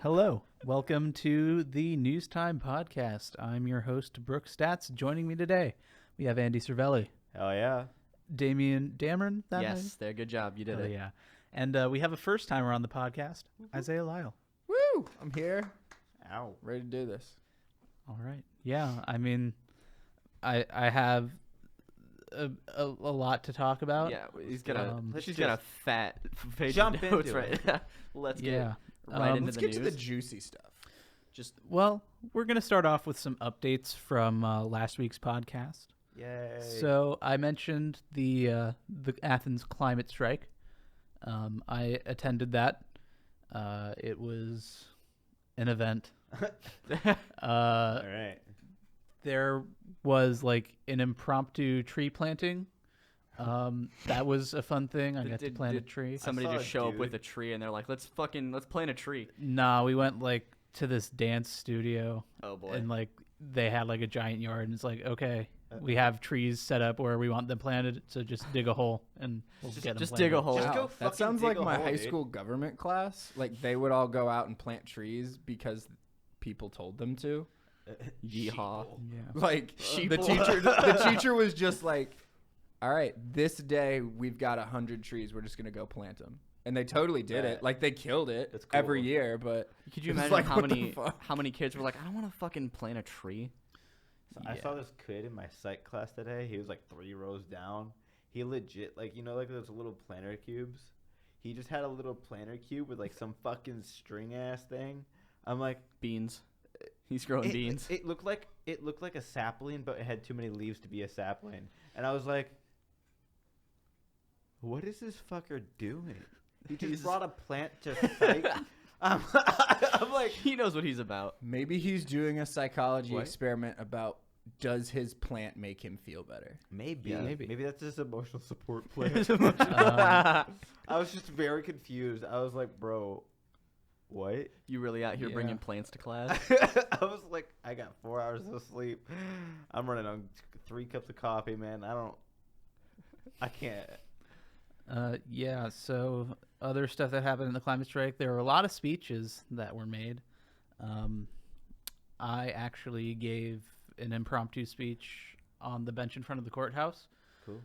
Hello. Welcome to the Newstime Podcast. I'm your host, Brooke Stats. Joining me today, we have Andy Cervelli. Hell yeah. Damien, that Yes, name? there. Good job. You did Hell it. yeah. And we have a first-timer on the podcast, Isaiah Lyle. Woo! I'm here. Ow. Ready to do this. All right. Yeah, I mean, I have a lot to talk about. Yeah, he's gonna. Let's She's gonna fat page jump notes into right. it. Let's Yeah. get right into Let's the get news. to the juicy stuff. Just Well, we're going to start off with some updates from last week's podcast. Yay. So I mentioned the Athens climate strike. I attended that. It was an event. All right. There was like an impromptu tree planting. That was a fun thing. I got to plant a tree. somebody saw just a show up dude. with a tree and they're like, let's plant a tree. Nah, we went like to this dance studio Oh boy. and like they had like a giant yard and it's like, okay, we have trees set up where we want them planted, so just dig a hole and we'll get them just planted. dig a hole. Just Wow, go that fucking sounds dig like a my hole, high dude. school government class. Like they would all go out and plant trees because people told them to. Yeehaw. Yeah. Like the Sheeple. teacher, the teacher was just like, "All right, this day we've got 100 trees. We're just gonna go plant them." And they totally did Yeah. it. Like they killed it That's cool. every year. But Could you It's imagine like, how what the many fuck? how many kids were like, I don't want to fucking plant a tree. So I saw this kid in my psych class today. He was like 3 rows down. He legit, like, you know, like those little planter cubes? He just had a little planter cube with like some fucking string ass thing. I'm like, Beans. He's growing beans. It looked like a sapling, but it had too many leaves to be a sapling. And I was like, what is this fucker doing? He just He's- brought a plant to psych. I'm like, He knows what he's about. maybe he's doing a psychology What? experiment about does his plant make him feel better? maybe, Yeah. maybe that's just emotional support plan. Um, I was just very confused. I was like, bro, what? You really out here Yeah. bringing plants to class? I was like, I got 4 hours of sleep. I'm running on 3 cups of coffee, man. I can't. Yeah, so other stuff that happened in the climate strike, there were a lot of speeches that were made. I actually gave an impromptu speech on the bench in front of the courthouse. Cool.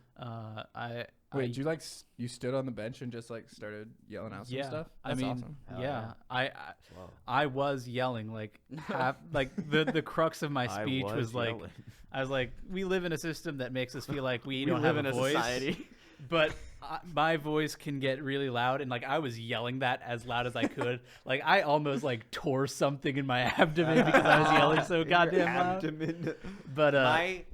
Wait, did you like you stood on the bench and just like started yelling out some Yeah, stuff? I That's mean, awesome. Hell yeah, yeah. Wow. I was yelling like the crux of my speech was like, yelling. I was like, we live in a system that makes us feel like we don't live have in a a voice, society. but my voice can get really loud, and like I was yelling that as loud as I could. Like I almost like tore something in my abdomen because I was yelling so Your goddamn loud. abdomen. But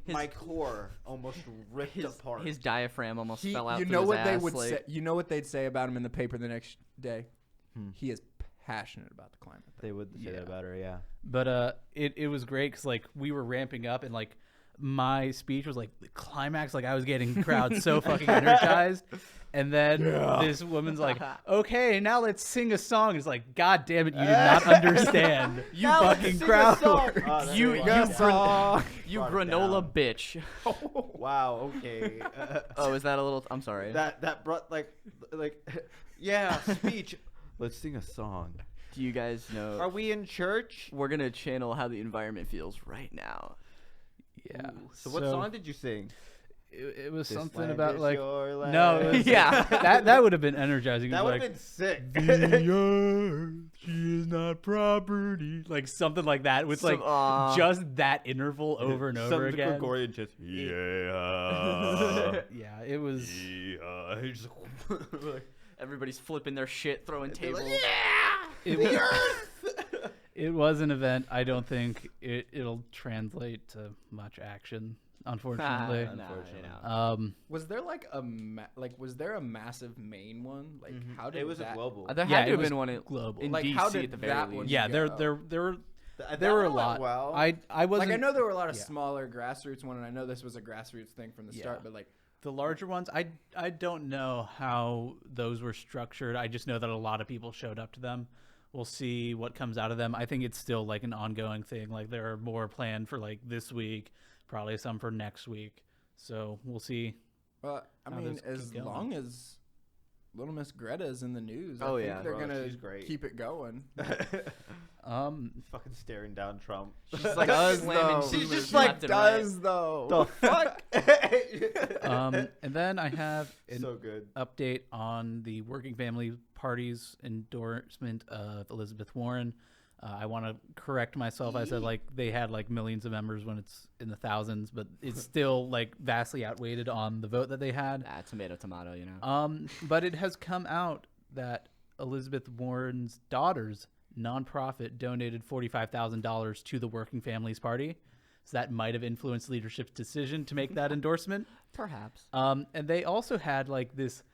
My core almost ripped apart. His diaphragm almost He- fell out. you through know his what they ass, would like- say? You know what they'd say about him in the paper the next day? Hmm. He is passionate about the climate. They would say Yeah. that about her, yeah. But it was great because like we were ramping up and like my speech was like the climax. Like I was getting the crowd so fucking energized, and then this woman's like, "Okay, now let's sing a song." It's like, God damn it, you did not understand, you Now let's fucking sing a crowd. song. Oh, that's You right. you Brought it granola down. bitch. Wow. Okay. Oh, is that a little? I'm sorry. that brought like yeah, speech. Let's sing a song. Do you guys know? Are we in church? We're gonna channel how the environment feels right now. Yeah. So what song did you sing? It was This something land about is like your land. no, it was, Yeah. that would have been energizing. It That was would like, have been sick. the earth, she is not property, like something like that with like just that interval over and over again. Gregorian just yeah. Yeah, it was. Yeah. Just like, Everybody's flipping their shit, throwing they're like, tables. It was, it was an event. I don't think it'll translate to much action, unfortunately. Unfortunately. Was there like was there a massive main one? Like how did it was that, a global. There Yeah, had to it have was been one in, global. in Like, DC how did at the very that least. one- Yeah, there go. there were a lot. Well, I wasn't Like I know there were a lot of yeah. smaller grassroots one, and I know this was a grassroots thing from the start. Yeah. But like the larger ones. I don't know how those were structured. I just know that a lot of people showed up to them. We'll see what comes out of them. I think it's still like an ongoing thing. Like there are more planned for like this week, probably some for next week. So we'll see. Well, I How mean, those keep as going. long as Little Miss Greta's in the news, Oh, I think yeah. they're Bro, gonna she's great. keep it going. Fucking staring down Trump. She's like Does slamming though. boomers She's just left like and right. does though. The fuck? And then I have an So good. update on the Working Family Party's endorsement of Elizabeth Warren. I want to correct myself. I said like they had like millions of members when it's in the thousands, but it's still like vastly outweighed on the vote that they had. Tomato, you know. But it has come out that Elizabeth Warren's daughter's nonprofit donated $45,000 to the Working Families Party. So that might have influenced leadership's decision to make that endorsement. Perhaps. And they also had like this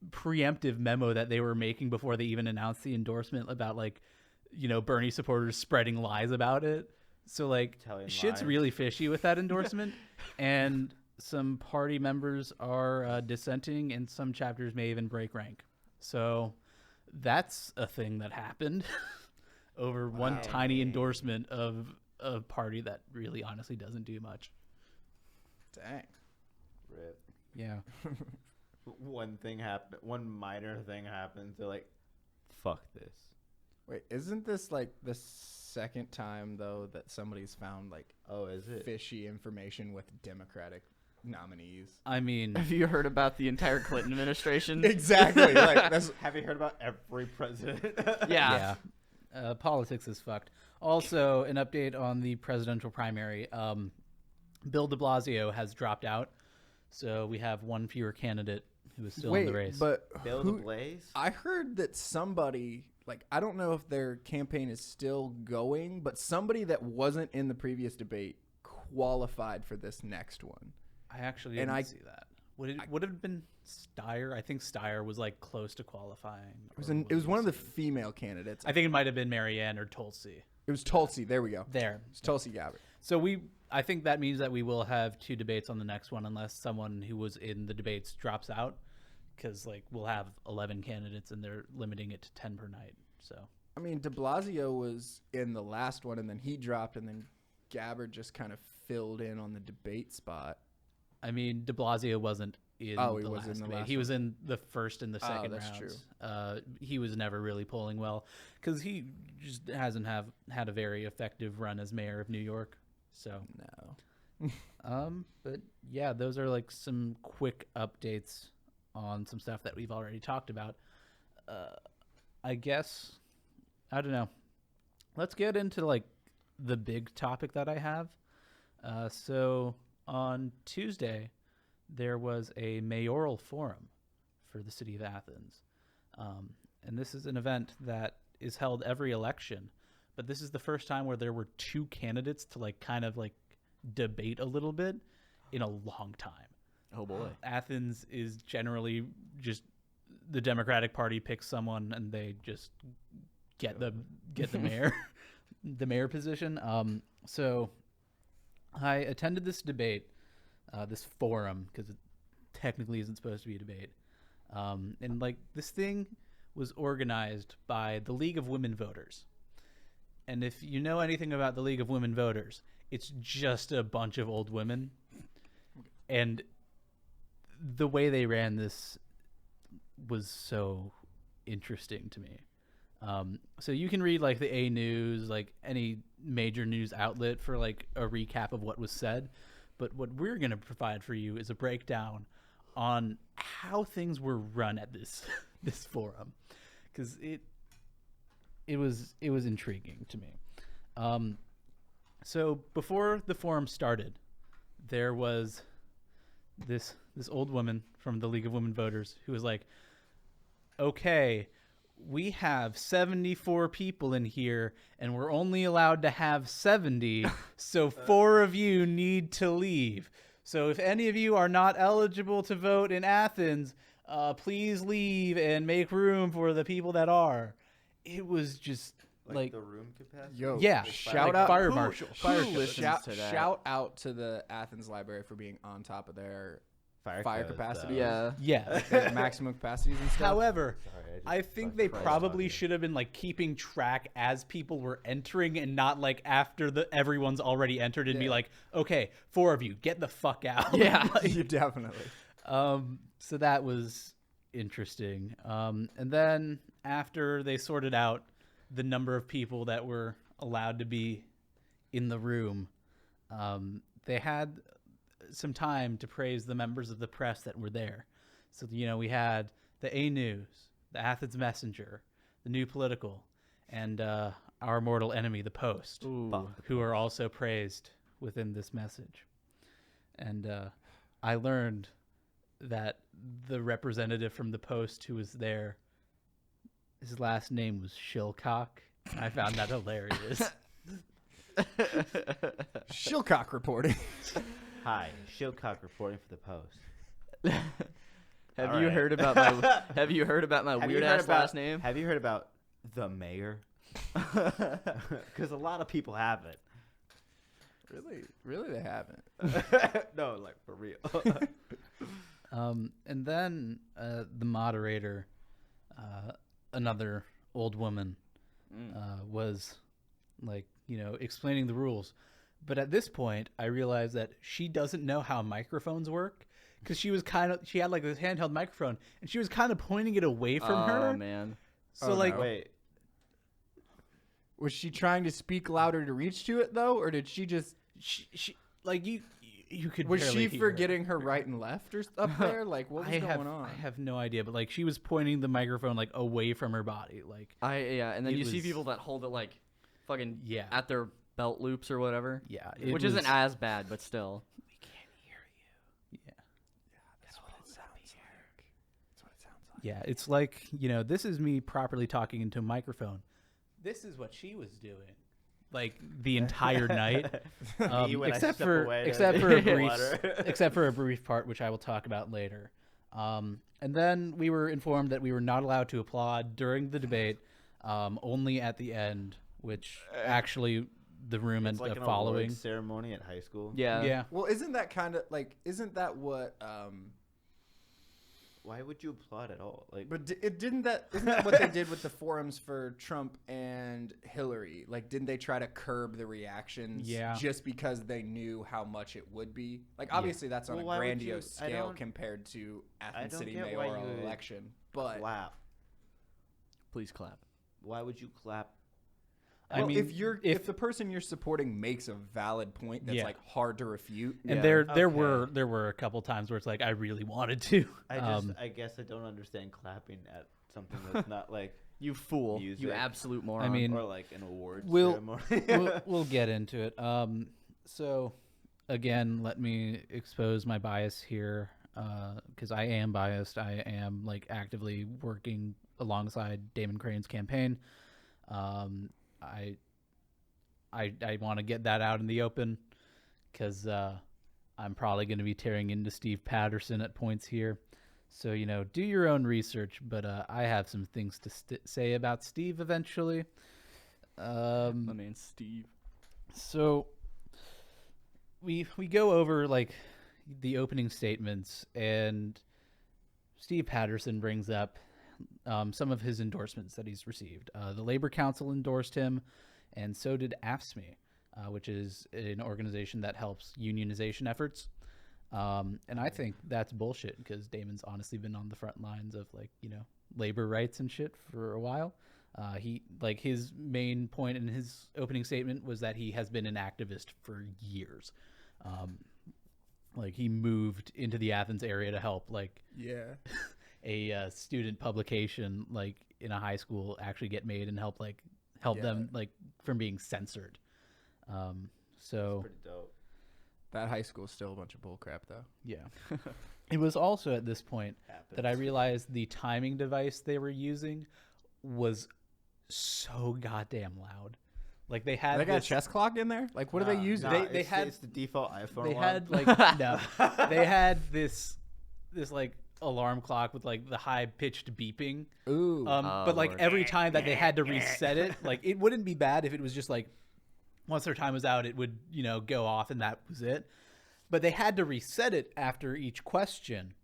preemptive memo that they were making before they even announced the endorsement about like, you know, Bernie supporters spreading lies about it. So like Italian shit's lies. really fishy with that endorsement. And some party members are dissenting, and some chapters may even break rank. So that's a thing that happened over one tiny endorsement of a party that really honestly doesn't do much. Dang. Rip. Yeah. One thing happened. One minor thing happens. They're like, fuck this. Wait, isn't this like the second time though that somebody's found like Oh, is it? fishy information with Democratic nominees? I mean, Have you heard about the entire Clinton administration? Exactly. Like that's Have you heard about every president? Yeah. politics is fucked. Also, an update on the presidential primary. Bill de Blasio has dropped out, so we have one fewer candidate who is still in the race. But Bill who, the Blaze? I heard that somebody, like, I don't know if their campaign is still going, but somebody that wasn't in the previous debate qualified for this next one. I actually and didn't I- see that. Would it have been Steyer? I think Steyer was like close to qualifying. It was one of the female candidates. I think it might have been Marianne or Tulsi. It was Tulsi. There we go. There. It's Tulsi Gabbard. So I think that means that we will have two debates on the next one, unless someone who was in the debates drops out, because like we'll have 11 candidates and they're limiting it to 10 per night. So I mean, de Blasio was in the last one, and then he dropped, and then Gabbard just kind of filled in on the debate spot. I mean, de Blasio wasn't in Oh, he the was last in the debate. last He one. was in the first and the second that's rounds. He was never really polling well because he just hasn't had a very effective run as mayor of New York. So No. but yeah, those are like some quick updates on some stuff that we've already talked about. I guess, I don't know. Let's get into like the big topic that I have. So on Tuesday, there was a mayoral forum for the city of Athens. And this is an event that is held every election, but this is the first time where there were two candidates to like kind of like debate a little bit in a long time. Oh boy. Athens is generally just the Democratic Party picks someone and they just get the mayor the mayor position. So I attended this debate, this forum, because it technically isn't supposed to be a debate. And like this thing was organized by the League of Women Voters. And if you know anything about the League of Women Voters, it's just a bunch of old women. And the way they ran this was so interesting to me. So you can read like the A News, like any major news outlet for like a recap of what was said. But what we're going to provide for you is a breakdown on how things were run at this forum, because it was intriguing to me. So before the forum started, there was this old woman from the League of Women Voters who was like, okay, we have 74 people in here and we're only allowed to have 70. So 4 of you need to leave. So if any of you are not eligible to vote in Athens, please leave and make room for the people that are. It was just like the room capacity? Yo, yeah, shout like out fire who- marshal. who Fire listens marshal. to that? Shout out to the Athens Library for being on top of their fire codes, capacity. though. Yeah. Yeah. their maximum capacities and stuff. However, Sorry, I think they probably should have been like keeping track as people were entering and not like after everyone's already entered and be Yeah. like, okay, 4 of you get the fuck out. Yeah. You definitely. So that was interesting. And then after they sorted out the number of people that were allowed to be in the room, they had some time to praise the members of the press that were there. So, we had the A News, the Athens Messenger, the New Political, and our mortal enemy, the Post, who are also praised within this message. And I learned that the representative from the Post who was there, his last name was Shilcock. I found that hilarious. Shilcock reporting. Hi, Shilcock reporting for the Post. Have you heard about my weird ass last name? Have you heard about the mayor? Because a lot of people haven't. Really, they haven't. No, like for real. And then the moderator, another old woman, was like, explaining the rules. But at this point, I realized that she doesn't know how microphones work, because she had like this handheld microphone, and she was kind of pointing it away from her. Oh, man. So Wait. Was she trying to speak louder to reach to it though, or did she just? She like you could. Was barely she hear forgetting her right and left or up there? Like what was going on? I have no idea, but like she was pointing the microphone like away from her body, like. And then you see people that hold it like, fucking at their belt loops or whatever. Yeah, which isn't as bad, but still. We can't hear you. Yeah. That's what it sounds like. That's what it sounds like. Yeah, it's like, this is me properly talking into a microphone. This is what she was doing, like the entire night, except for a brief part, which I will talk about later. And then we were informed that we were not allowed to applaud during the debate, only at the end, which actually the room ended up following. Award ceremony at high school. Yeah. Well, isn't that what? Why would you applaud at all? Like, but isn't that what they did with the forums for Trump and Hillary? Like, didn't they try to curb the reactions? Yeah. Just because they knew how much it would be. Like, obviously that's on a grandiose scale compared to Athens City mayoral election. But clap. Please clap. Why would you clap? Well, if the person you're supporting makes a valid point that's like hard to refute, and there were a couple times where it's like I really wanted to. I guess I don't understand clapping at something that's not like you fool, music, you absolute moron. I mean, or like an awards ceremony. we'll get into it. So again, let me expose my bias here, because I am biased. I am like actively working alongside Damon Crane's campaign. I want to get that out in the open, because I'm probably going to be tearing into Steve Patterson at points here. So, do your own research, but I have some things to say about Steve eventually. My man Steve. So we go over like the opening statements, and Steve Patterson brings up some of his endorsements that he's received. The Labor Council endorsed him, and so did AFSCME, which is an organization that helps unionization efforts. And I think that's bullshit, because Damon's honestly been on the front lines of labor rights and shit for a while. His main point in his opening statement was that he has been an activist for years. He moved into the Athens area to help a student publication in a high school actually get made and help them from being censored. So pretty dope. That high school is still a bunch of bullcrap, though. Yeah. It was also at this point that I realized the timing device they were using was so goddamn loud. They had got a chess clock in there. What are they using? They had the default iPhone. They had no. They had this alarm clock with the high pitched beeping. Ooh. But every time that they had to reset it, it wouldn't be bad if it was just once their time was out, it would go off and that was it. But they had to reset it after each question.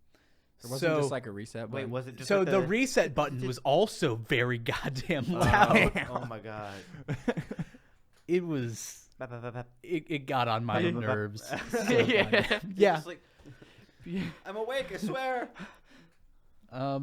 It wasn't just a reset button. Wait, was it just so the reset button was also very goddamn loud. Oh my god. It was. It got on my nerves. So yeah. I'm awake, I swear. I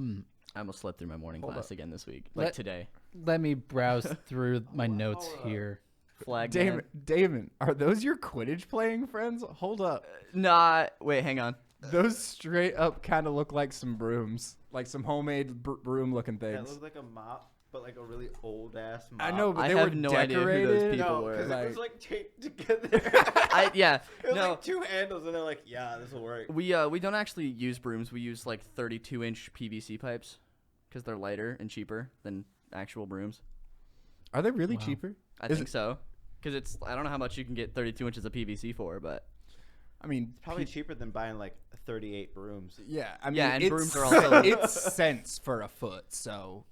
almost slept through my morning class again this week. Today. let me browse through my notes here. Flag Damon, are those your Quidditch playing friends? Hold up. Nah, wait, hang on. Those straight up kind of look like some brooms, like some homemade broom looking That things. looks like a mop, but like a really old ass mop. I know, but I they have were no decorated. idea who those people No, were. because it was like taped together. Yeah, It was no. like two handles, and they're like, yeah, this will work. We don't actually use brooms. We use like 32-inch PVC pipes because they're lighter and cheaper than actual brooms. Are they really cheaper? I think so. Because I don't know how much you can get 32 inches of PVC for, but I mean, Probably cheaper than buying like 38 brooms. yeah. I mean, Yeah, and it's, brooms are also- it's cents for a foot, so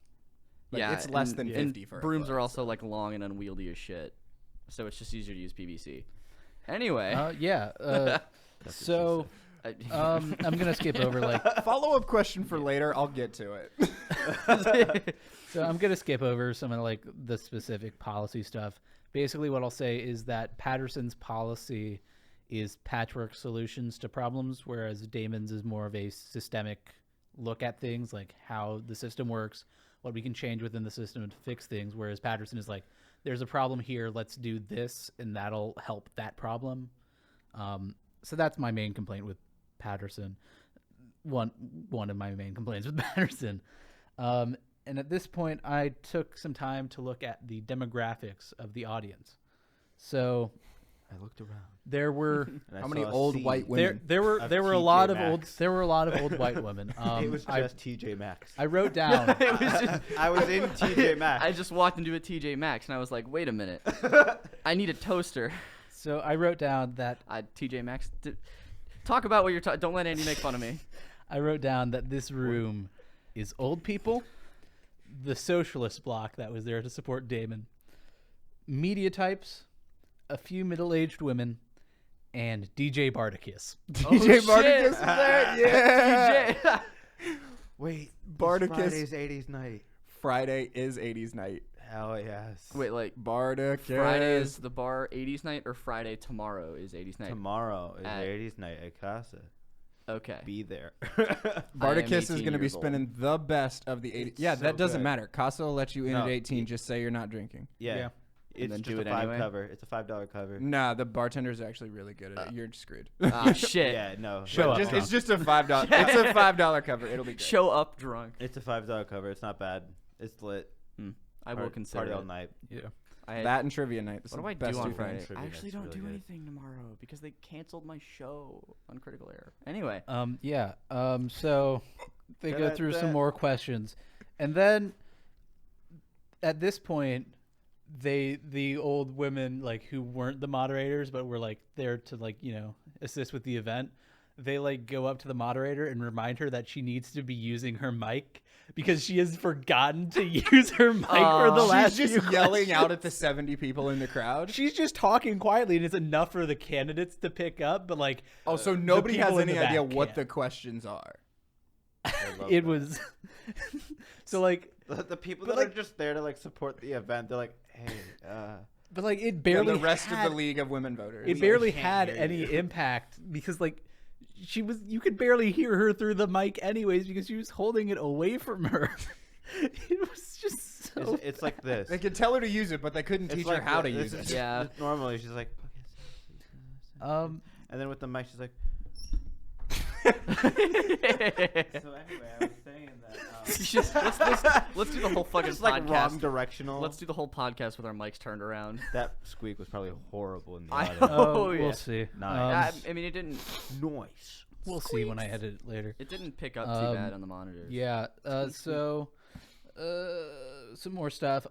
like, yeah, it's less and- than and 50 for a brooms foot, are also like long and unwieldy as shit, so it's just easier to use PVC. Anyway, So I'm gonna skip over like. Follow-up question for later. I'll get to it. So I'm gonna skip over some of like the specific policy stuff. Basically, what I'll say is that Patterson's policy is patchwork solutions to problems, whereas Damon's is more of a systemic look at things, like how the system works, what we can change within the system to fix things, whereas Patterson is like, there's a problem here, let's do this, and that'll help that problem. So that's my main complaint with Patterson. One of my main complaints with Patterson. And at this point, I took some time to look at the demographics of the audience. So I looked around. there were How many old white women? there were a TJ lot of Maxx. old white women. It was just TJ Maxx. I wrote down. I was in TJ Maxx. I just walked into a TJ Maxx and I was like, wait a minute, I need a toaster. So I wrote down that TJ Maxx. Talk about what you're talking. Don't let Andy make fun of me. I wrote down that this room is old people, the socialist bloc that was there to support Damon, media types, a few middle-aged women, and DJ Bardicus. DJ shit. Bardicus is there? Yeah. TJ. Wait, Bardicus. Friday's 80s night. Friday is 80s night. Hell yes. Wait, like Bardicus. Friday is the bar 80s night, or Friday tomorrow is 80s night? Tomorrow is At- 80s night at Casa. Okay. Be there. Bardicus is 18 going to be years old. spinning the best of the 80s. It's Yeah, so that doesn't good. matter. Casa will let you in No, at 18. Just say you're not drinking. Yeah. Yeah. It's then just do a it $5 anyway? cover. It's a $5 cover. Nah, the bartender's actually really good at it. You're screwed. Ah, shit. Yeah, no. Show but up. It's just a $5. It's a $5 cover. It'll be great. Show up drunk. It's a $5 cover. It's not bad. It's lit. I will consider Party it. all night. Yeah. That and trivia night. That's What do the I best do on two Friday? things. Trivia I actually night's don't really do good. anything tomorrow because they canceled my show on Critical Error. Anyway, So they go through some more questions, and then at this point, the old women like who weren't the moderators but were like there to like assist with the event. They like go up to the moderator and remind her that she needs to be using her mic because she has forgotten to use her mic for the last She's few just yelling questions. out at the 70 people in the crowd. She's just talking quietly, and it's enough for the candidates to pick up. But like, Oh, so nobody has people in any the idea back what can't. the questions are. It was so like, The people But, that like- are just there to like support the event, they're like, hey, but like it And barely the rest had, of the League of Women Voters. it barely can't had hear any you. impact because like you could barely hear her through the mic anyways because she was holding it away from her. It was just so it's like this. They could tell her to use it, but they couldn't It's teach like her how to this use is it. just- Yeah. just normally she's like, okay, and then with the mic she's like. So anyway, I was saying that. let's do the whole fucking Just like podcast. wrong directional. Let's do the whole podcast with our mics turned around. That squeak was probably horrible in the I audience. know. Oh, yeah. we'll see. Nice. I mean, it didn't. Noise. We'll see when I edit it later. It didn't pick up too bad on the monitors. Yeah. So, some more stuff.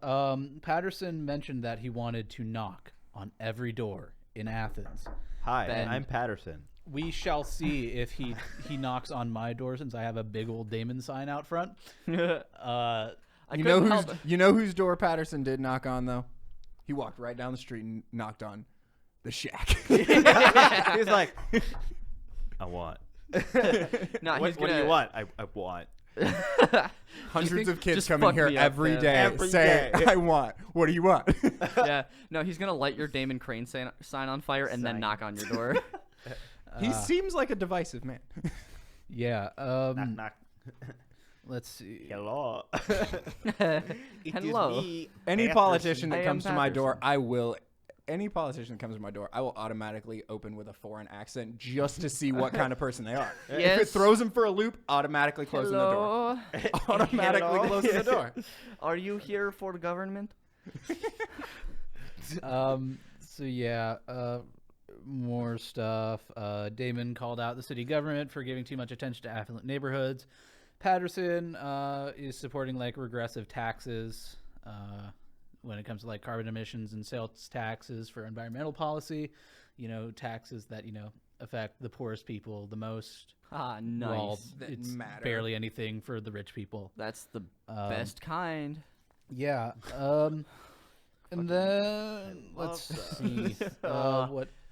Patterson mentioned that he wanted to knock on every door in Athens. Hi, Ben. I'm Patterson. We shall see if he knocks on my door since I have a big old Damon sign out front. I You know couldn't who's help it. you know whose door Patterson did knock on though? He walked right down the street and knocked on the shack. He's like, I want. Nah, What he's do you gonna- want? I want. Hundreds of kids just come in fuck here me up, every man. day Every saying, day. I want. What do you want? Yeah, no, he's gonna light your Damon Crane sign on fire and then Sign. knock on your door. He seems like a divisive man. Yeah. Knock, knock. Let's see. Hello. Hello. Any Patterson. politician I that am comes to my door, Patterson. Any politician that comes to my door, I will automatically open with a foreign accent just to see what kind of person they are. If it Yes. throws them for a loop, automatically closing the door. Automatically Hello. closing the door. Are you here for government? So yeah, more stuff. Damon called out the city government for giving too much attention to affluent neighborhoods. Patterson is supporting like regressive taxes when it comes to like carbon emissions and sales taxes for environmental policy. You know, taxes that affect the poorest people the most. Ah, nice. While That it's matter. barely anything for the rich people. That's the best kind. Yeah. And then let's see.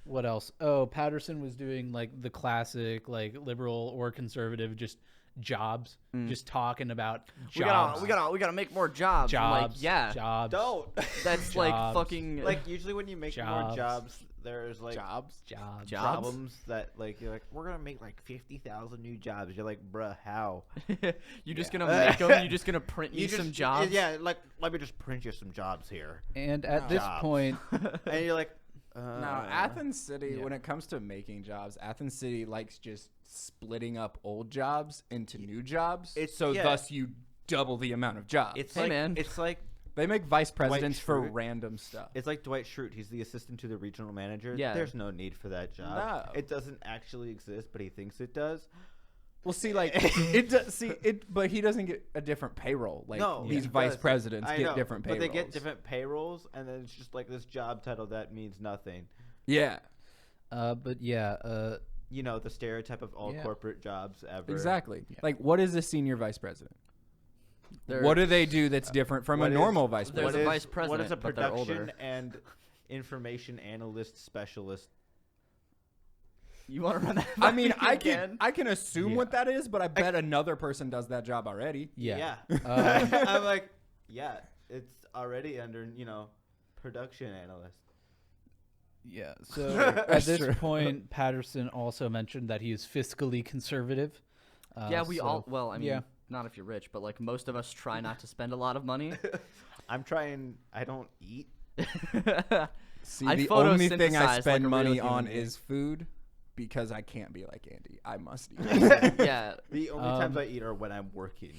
What else? Oh, Patterson was doing like the classic like liberal or conservative just jobs, just talking about jobs. We gotta make more jobs. I'm like, Jobs. yeah. Jobs. Don't. That's like Jobs. fucking Like usually when you make more Jobs. jobs, there's like Jobs. Jobs. problems that like you're like we're gonna make like 50,000 new jobs. You're like, bruh, how? you just gonna make them. You just gonna print me some jobs. Yeah, like let me just print you some jobs here. And at this Jobs. point, And you're like, Now, Athens City, yeah. when it comes to making jobs, Athens City likes just splitting up old jobs into new jobs. Thus you double the amount of jobs. It's Hey, like man. it's like They make vice presidents for Schrute. random stuff. It's like Dwight Schrute. He's the assistant to the regional manager. Yeah. There's no need for that job. No. It doesn't actually exist, but he thinks it does. Well, see, like but he doesn't get a different payroll. Like No, these he vice does. presidents I get know, different payrolls. but they get different payrolls, and then it's just like this job title that means nothing. Yeah, but yeah, You know, the stereotype of all Yeah. corporate jobs ever. exactly. Yeah. Like, what is a senior vice president? They're- What do they do that's different from a What is- normal vice There's president? a vice What is a president, but they're production older. and information analyst specialist? You want to run that? I mean, by me I again? can assume Yeah. what that is, but I bet another person does that job already. yeah. I'm like, yeah, it's already under production analyst. Yeah. So at That's this true. point, Patterson also mentioned that he is fiscally conservative. Yeah, we so- all. Well, I mean, yeah. not if you're rich, but like most of us try not to spend a lot of money. I'm trying. I don't eat. See, I the only thing photosynthesize I like spend a real money human on being. is food because I can't be like Andy. I must eat. Yeah. The only times I eat are when I'm working.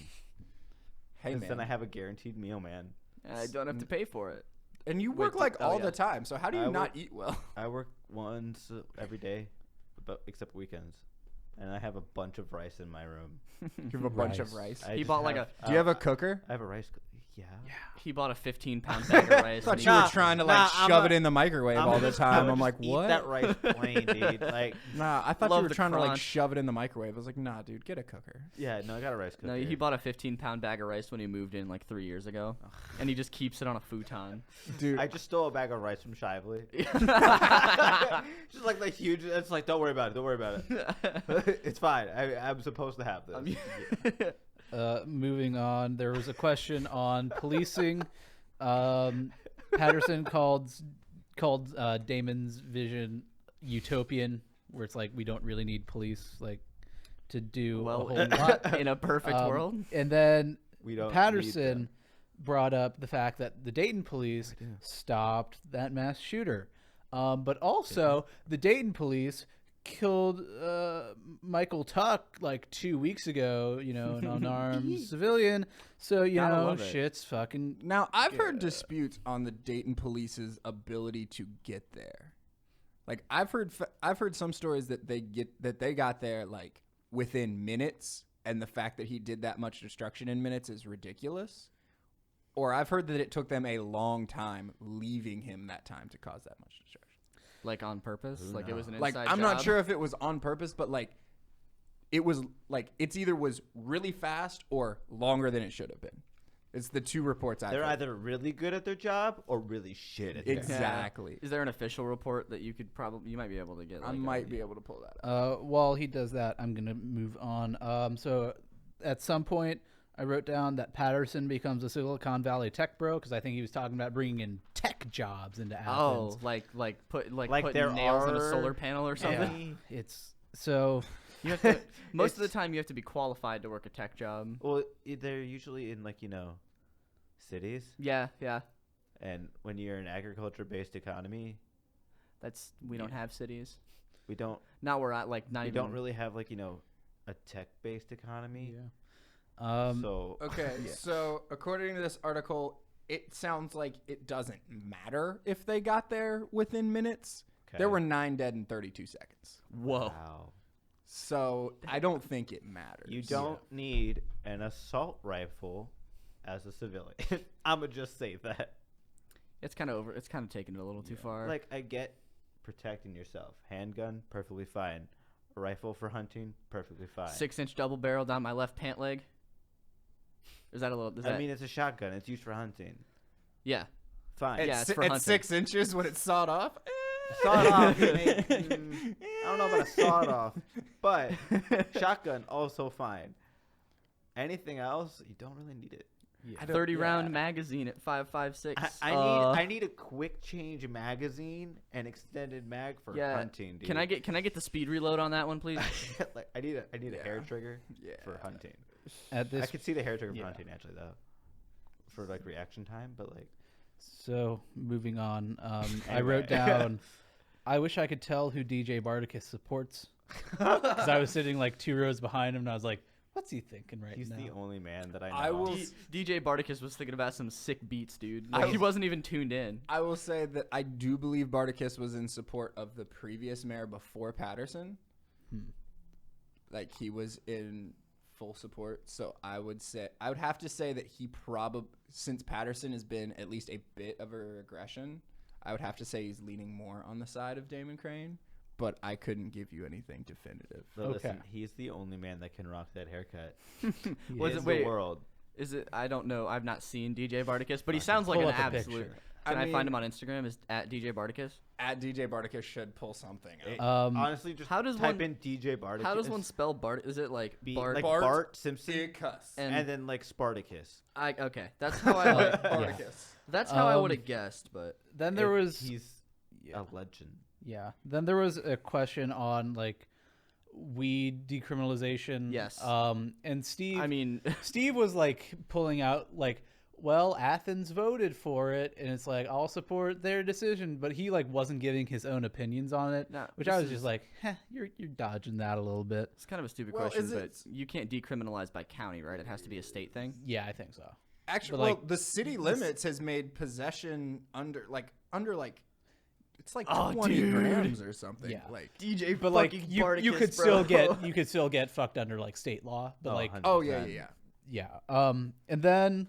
Hey, 'Cause man. then I have a guaranteed meal, man. I don't have to pay for it. And you Wait, work like oh, all yeah. the time. So how do you I not work- eat well? I work once every day, except weekends, and I have a bunch of rice in my room. You have a bunch of Rice. rice. I He just bought like a- Do you have a cooker? I have a rice. Yeah. He bought a 15-pound bag of rice. I thought and you he- were trying to like Nah, I'm shove a- it in the microwave all the I time. would I'm like, just what? Eat that rice plain, dude. Like, Nah, I thought Love you were the trying to like crunch. shove it in the microwave. I was like, nah, dude, get a cooker. yeah, no, I got a rice cooker. No, he bought a 15-pound bag of rice when he moved in like 3 years ago, and he just keeps it on a futon. Dude, I just stole a bag of rice from Shively. Just like the huge. It's like, don't worry about it. Don't worry about it. It's fine. I'm supposed to have this. Moving on, there was a question on policing. Patterson called Damon's vision utopian, where it's like we don't really need police like to do Well, a whole lot. in a perfect world. And then We don't. need Patterson them. brought up the fact that the Dayton police stopped that mass shooter, but also the Dayton police killed Michael Tuck like 2 weeks ago. You know, an unarmed civilian. So you Gotta know, love it. shit's fucking. now I've heard disputes on the Dayton police's ability to get there. Like I've heard some stories that they got there like within minutes, and the fact that he did that much destruction in minutes is ridiculous. Or I've heard that it took them a long time leaving him that time to cause that much destruction. Like on purpose. Like it was an Like inside I'm not job. sure if it was on purpose, but like it was like it's either was really fast or longer than it should have been. It's the two reports I've They're heard. either really good at their job or really shit at their job. Exactly. Is there an official report that you could you might be able to get? I Like, might be able to pull that up. While he does that, I'm gonna move on. So at some point, I wrote down that Patterson becomes a Silicon Valley tech bro because I think he was talking about bringing in tech jobs into Athens. Oh, like put Like put there nails in a are solar panel or something. Yeah, it's so You have to. Most of the time, you have to be qualified to work a tech job. Well, they're usually in cities. Yeah. And when you're an agriculture-based economy, We don't have cities. we don't. Not where I like. Not We even. don't really have a tech-based economy. Yeah. So Okay, so according to this article, it sounds like it doesn't matter if they got there within minutes. okay. There were 9 dead in 32 seconds. Whoa. Wow. So I don't think it matters. You don't need an assault rifle as a civilian. I'ma just say that. It's kind of over. It's kind of taking it a little too far. Like, I get protecting yourself. Handgun, perfectly fine. A rifle for hunting, perfectly fine. 6-inch double barrel down my left pant leg. Is that a little? I mean, it's a shotgun. It's used for hunting. Yeah. Fine. Yeah, it's for at hunting. 6 inches when it's sawed off. Sawed off. I don't know about a sawed off, but shotgun also fine. Anything else, you don't really need it. Yeah. 30-round magazine at 5.56. I need a quick change magazine and extended mag for hunting. Dude. Can I get the speed reload on that one, please? I need a hair trigger for hunting. At this I could see the hair trigger for hunting actually though, for reaction time. But So moving on, I Anyway. wrote down, I wish I could tell who DJ Bardicus supports, because I was sitting 2 rows behind him, and I was like, what's he thinking right he's now? the only man that I know. I will. DJ Bardicus was thinking about some sick beats, dude. I He was- wasn't even tuned in. I will say that I do believe Bardicus was in support of the previous mayor before Patterson. Like he was in full support. So I would have to say that he probably, since Patterson has been at least a bit of a regression, I would have to say he's leaning more on the side of Damon Crane. But I couldn't give you anything definitive. So listen, Okay. he's the only man that can rock that haircut. Was in it? the Wait, world. is it? I don't know. I've not seen DJ Bardicus, but he sounds like pull an up a absolute. picture. Can I I find mean- him on Instagram? Is at DJ Bardicus? At DJ Bardicus should pull something out. Honestly, just how does type one- in DJ Bardicus. How does one spell Bart? Is it like Bart? like Bart Bart Simpson Bardicus. and then Spartacus? okay, that's how I like. Bardicus. That's how I would have guessed, but Then there was He's a legend. Yeah. Then there was a question on weed decriminalization. Yes. And Steve. I mean, Steve was pulling out well, Athens voted for it, and it's I'll support their decision, but he wasn't giving his own opinions on it, No, which I this was just you're dodging that a little bit. it's kind of a stupid Well, question, is but it- you can't decriminalize by county, right? It has to be a state thing. Yeah, I think so. Actually, But, the city limits has made possession under it's Oh, 20 dude. grams or something. Yeah. DJ, But you could still get fucked under state law, but 100%. Oh yeah. yeah. And then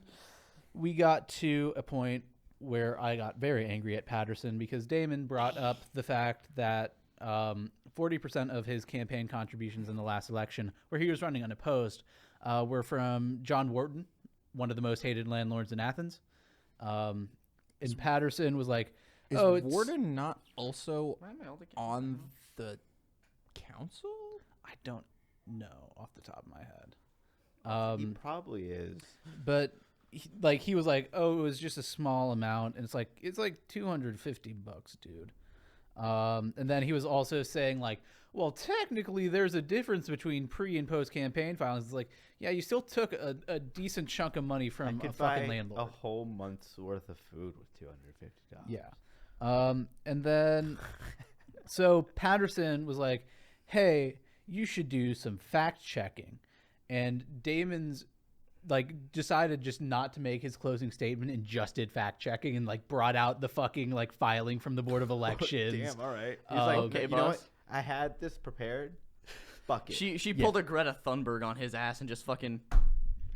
we got to a point where I got very angry at Patterson because Damon brought up the fact that 40% of his campaign contributions in the last election, where he was running unopposed, were from John Wharton, one of the most hated landlords in Athens. And Patterson was like, Is "Oh, it's Warden not also Why am I holding on the council? I don't know off the top of my head." He probably is. But he was like, "Oh, it was just a small amount," and it's like $250, dude. And then he was also saying well, technically, there's a difference between pre and post campaign filings. It's yeah, you still took a decent chunk of money from I could a fucking buy landlord. a whole month's worth of food with $250. Yeah. And then, so Patterson was like, "Hey, you should do some fact checking," and Damon's decided just not to make his closing statement and just did fact checking and brought out the fucking filing from the Board of Elections. Damn. All right. He's okay, you know what? boss. I had this prepared. Fuck it. She pulled a Greta Thunberg on his ass and just fucking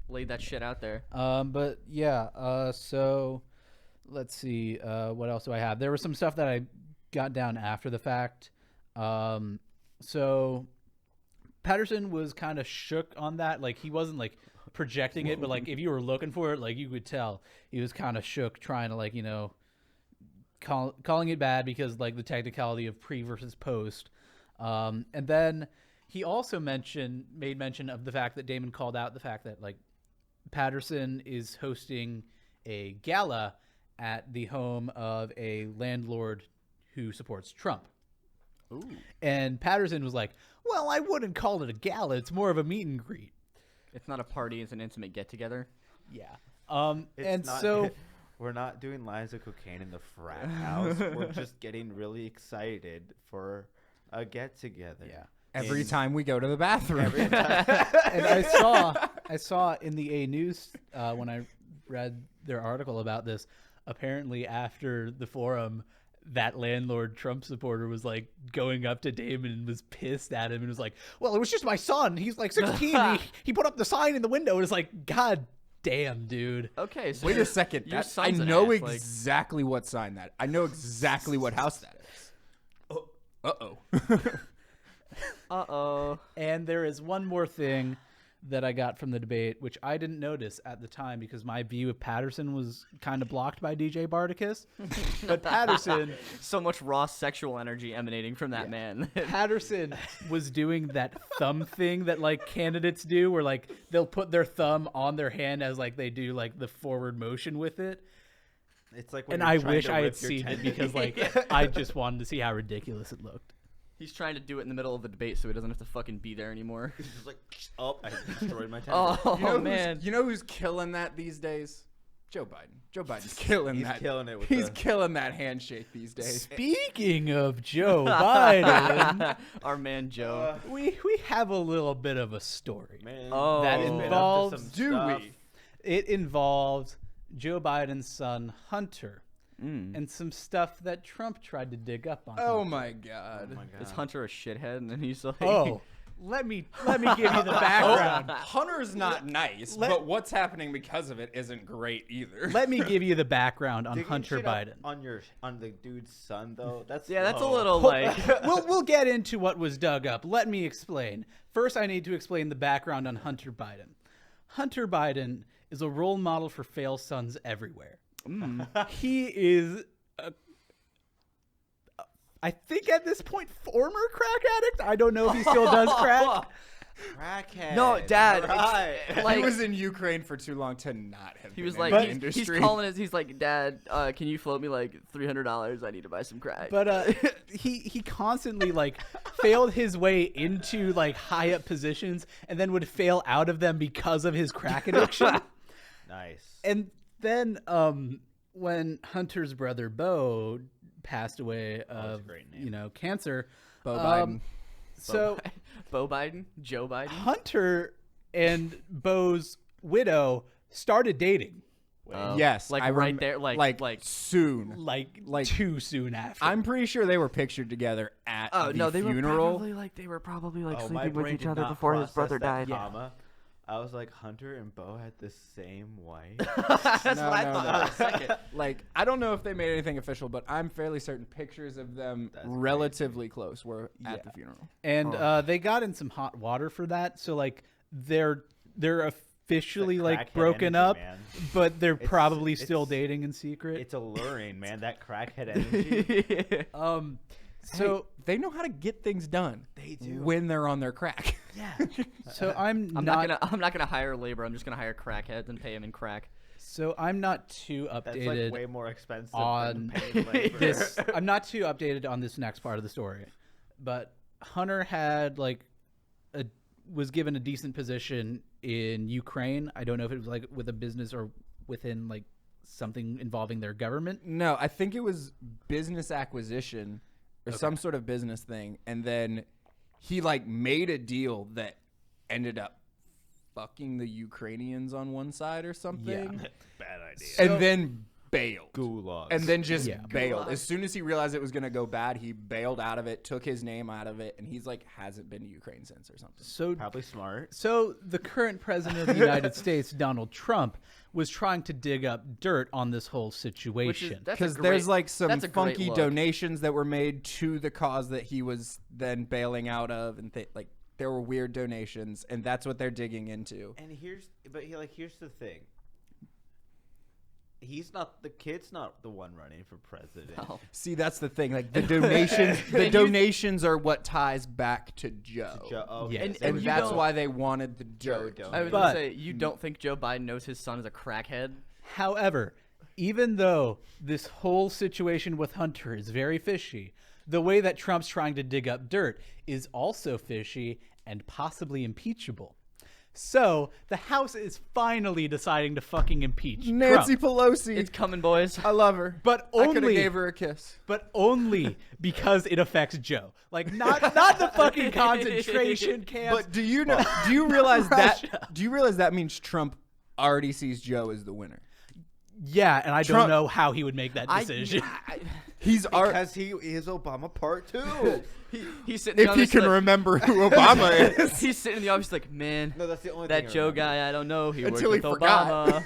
laid that shit out there. But yeah, so let's see, what else do I have? There was some stuff that I got down after the fact. So Patterson was kind of shook on that. He wasn't projecting it, but if you were looking for it, you could tell he was kind of shook, trying to calling it bad because the technicality of pre versus post. And then he also made mention of the fact that Damon called out the fact that Patterson is hosting a gala at the home of a landlord who supports Trump. Ooh. And Patterson was like, well, I wouldn't call it a gala. It's more of a meet and greet. It's not a party. It's an intimate get-together. Yeah. It's And not- so we're not doing lines of cocaine in the frat house. We're just getting really excited for a get-together. yeah. Every time we go to the bathroom. Every time. And I saw in the A News when I read their article about this, apparently after the forum, that landlord Trump supporter was like going up to Damon and was pissed at him and was like, well, it was just my son. He's like 16. he put up the sign in the window. And it's like, God damn, dude. Okay, so Wait a second. your I son's an know ass, like- exactly what sign that. I know exactly what house that is. Oh. Uh-oh. Uh-oh. And there is one more thing that I got from the debate, which I didn't notice at the time because my view of Patterson was kind of blocked by DJ Bardicus. But Patterson So much raw sexual energy emanating from that man. Patterson was doing that thumb thing that like candidates do where like they'll put their thumb on their hand as like they do like the forward motion with it. It's like when And you're I trying wish to I had whip your seen it tendon. because like I just wanted to see how ridiculous it looked. He's trying to do it in the middle of the debate so he doesn't have to fucking be there anymore. He's just like, oh, I destroyed my tendon. Oh, You know man. you know who's killing that these days? Joe Biden. Joe Biden's killing He's that. killing it with He's the- killing that handshake these days. Speaking of Joe Biden, Our man Joe. we have a little bit of a story. Man, Oh. That he's been up to involves some Do stuff. we? It involves Joe Biden's son Hunter Mm. and some stuff that Trump tried to dig up on. Oh Hunter. my god. Oh my God. Is Hunter a shithead? And then he's like, Oh, let me give you the background. Hunter's not nice, let- but what's happening because of it isn't great either. Let me give you the background on Digging Hunter shit up Biden. on the dude's son though. That's yeah, that's a low. little like. we'll get into what was dug up. Let me explain. First, I need to explain the background on Hunter Biden. Hunter Biden is a role model for fail sons everywhere. He is, I think at this point, former crack addict. I don't know if he still does crack. Crackhead. No, Dad, Right. like- he was in Ukraine for too long to not have He been was in like, the he's industry. calling it. He's like, Dad, can you float me like $300? I need to buy some crack. But he constantly like failed his way into like high up positions and then would fail out of them because of his crack addiction. Nice. And then when Hunter's brother Bo passed away of a great name. cancer, Bo Biden. so Bo Biden, Joe Biden. Hunter and Bo's widow started dating Yes, like I right there, like soon. like too soon after. I'm pretty sure they were pictured together at Oh the no, they funeral. were probably like Oh, my sleeping with brain each did other not before his process brother that died. comma. I was like, Hunter and Bo had the same wife. That's No, what I no, thought no. for a second. Like, I don't know if they made anything official, but I'm fairly certain pictures of them That's relatively close were at the funeral. and they got in some hot water for that. So like they're officially That like crackhead broken energy, up, man. but they're It's- probably still it's- dating in secret. It's alluring, man. That crackhead energy. So They know how to get things done. They do. when they're on their crack. so I'm I'm not not gonna hire labor. I'm just gonna hire crackheads and pay them in crack. so I'm not too That's updated like way more expensive on than paying labor. this. I'm not too updated on this next part of the story, but Hunter had was given a decent position in Ukraine. I don't know if it was like with a business or within like something involving their government. No, I think it was business acquisition or some sort of business thing, and then he like made a deal that ended up fucking the Ukrainians on one side or something. Bad idea. And then bailed. Gulags. And then just Yeah. bailed. As soon as he realized it was going to go bad, he bailed out of it, took his name out of it, and he's like hasn't been to Ukraine since or something. So Probably smart. So the current president of the United States, Donald Trump, was trying to dig up dirt on this whole situation. Because there's like some that's a great funky look. donations that were made to the cause that he was then bailing out of, and like there were weird donations, and that's what they're digging into. And here's the thing. The kid's not the one running for president. Oh. See, that's the thing. Like the donations, donations are what ties back to Joe. Okay, Yeah. And- so And you that's don't- why they wanted the Joe dirt. don't. I was But- gonna say, you don't think Joe Biden knows his son is a crackhead? However, even though this whole situation with Hunter is very fishy, the way that Trump's trying to dig up dirt is also fishy and possibly impeachable. So the House is finally deciding to fucking impeach Nancy Trump. Pelosi. It's coming, boys. I love her. But I could have only gave her a kiss. But only because it affects Joe. Like not the fucking concentration camps. But do you know? Do you realize that? Russia. Do you realize that means Trump already sees Joe as the winner? Yeah, and I Trump- don't know how he would make that decision. He's already. Because he is Obama part 2. He's sitting in the If he office can like, remember who Obama is. he's sitting in the office like, man, No, that's the only that thing I Joe remember. guy, I don't know. He works Until he with forgot. Obama.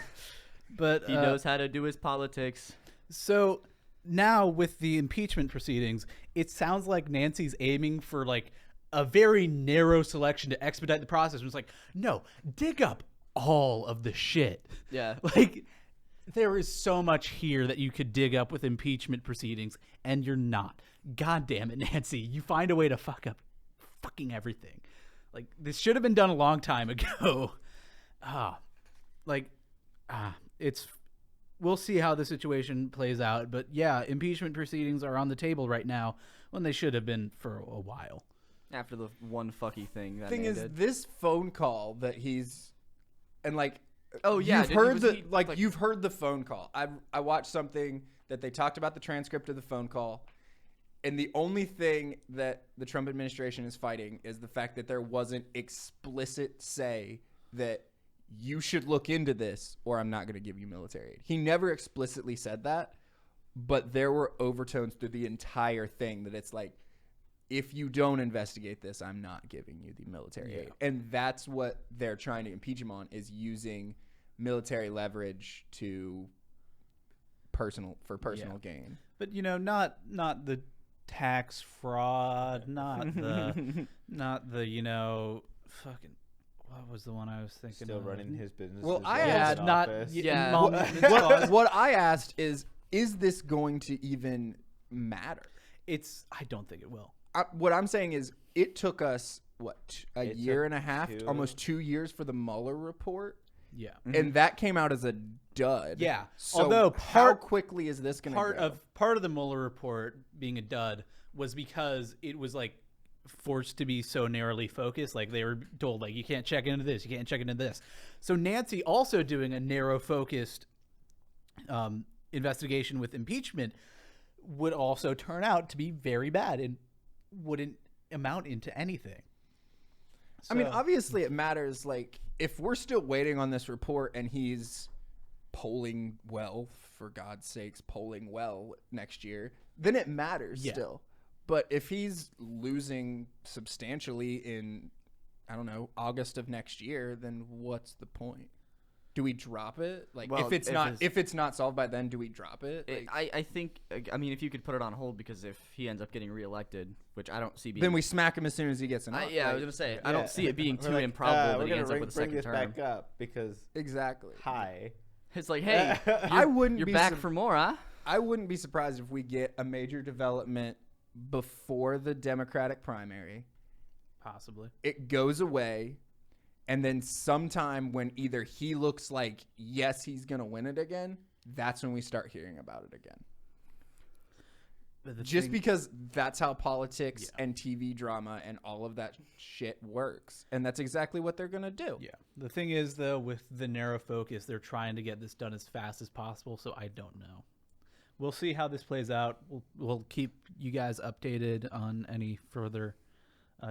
But He knows how to do his politics. so now with the impeachment proceedings, it sounds like Nancy's aiming for like a very narrow selection to expedite the process. And it's like, no, dig up all of the shit. Yeah. Like there is so much here that you could dig up with impeachment proceedings, and you're not. God damn it, Nancy. You find a way to fuck up fucking everything. Like, this should have been done a long time ago. We'll see how the situation plays out. But yeah, impeachment proceedings are on the table right now when they should have been for a while. After the one fucky thing that Thing man is, did. this phone call that he's, and like, Oh, yeah, you've didn't- heard was the he, like you've heard the phone call. I watched something that they talked about the transcript of the phone call, and the only thing that the Trump administration is fighting is the fact that there wasn't explicit say that you should look into this or I'm not going to give you military aid. He never explicitly said that, but there were overtones through the entire thing that it's like, if you don't investigate this, I'm not giving you the military aid. And that's what they're trying to impeach him on, is using military leverage to personal gain. But not the tax fraud, not the fucking, what was the one I was thinking Still of? running his business. Well, I Yeah, asked- not Yeah. mom- What I asked is this going to even matter? I don't think it will. What I'm saying is it took us, a It year took and a half, 2. almost 2 years for the Mueller report. Yeah. And that came out as a dud. Yeah. So Although how quickly is this going to go? part of the Mueller report being a dud was because it was like forced to be so narrowly focused. Like they were told, like, you can't check into this, you can't check into this. So Nancy also doing a narrow focused investigation with impeachment would also turn out to be very bad and wouldn't amount into anything. I mean, So- obviously it matters. Like, if we're still waiting on this report and he's polling well, for God's sakes, polling well next year, then it matters still. But if he's losing substantially in, I don't know, August of next year, then what's the point? Do we drop it? Like, Well, if it's not solved by then, do we drop it? Like, I think, I mean, if you could put it on hold, because if he ends up getting reelected, which I don't see being... then we smack him as soon as he gets an office. I was going to say, I don't see it being We're too like, improbable we're that he gonna ends up with a bring second this term. back up because Exactly. hi. It's like, hey, I wouldn't you're be back for more, huh? I wouldn't be surprised if we get a major development before the Democratic primary. Possibly. It goes away, and then sometime when either he looks like, yes, he's going to win it again, that's when we start hearing about it again. Just because that's how politics and TV drama and all of that shit works. And that's exactly what they're going to do. Yeah. The thing is, though, with the narrow focus, they're trying to get this done as fast as possible, so I don't know. We'll see how this plays out. We'll keep you guys updated on any further